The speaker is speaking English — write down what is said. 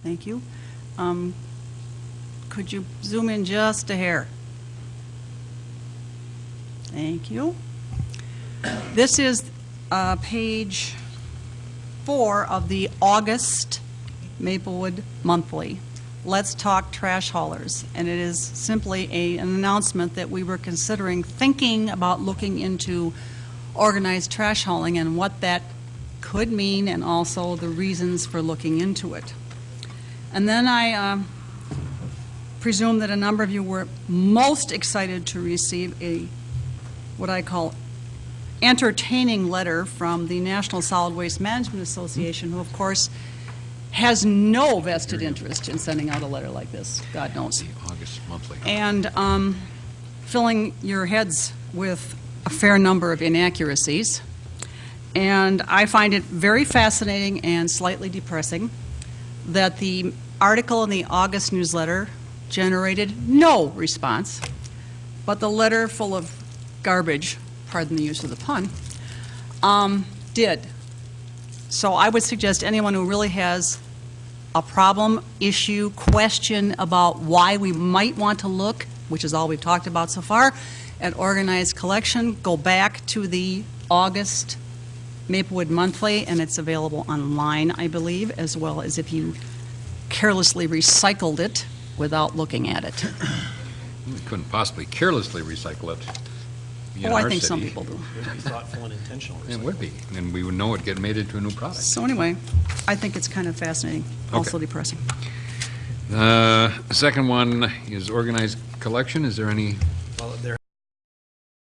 Thank you. Could you zoom in just a hair? Thank you. This is page 4 of the August Maplewood Monthly. Let's Talk Trash Haulers. And it is simply an announcement that we were thinking about looking into organized trash hauling and what that could mean, and also the reasons for looking into it. And then I presume that a number of you were most excited to receive what I call entertaining letter from the National Solid Waste Management Association, who of course has no vested interest in sending out a letter like this, God knows. The August Monthly. And filling your heads with a fair number of inaccuracies. And I find it very fascinating and slightly depressing that the article in the August newsletter generated no response, but the letter full of garbage, pardon the use of the pun, did. So I would suggest anyone who really has a problem, issue, question about why we might want to look, which is all we've talked about so far, at organized collection, go back to the August Maplewood Monthly, and it's available online, I believe, as well as if you carelessly recycled it without looking at it. We couldn't possibly carelessly recycle it. Oh, I think some people do. It would be thoughtful and intentional. It would be, and we would know it get made into a new product. So anyway, I think it's kind of fascinating, also depressing. The second one is organized collection. Is there any? Well, there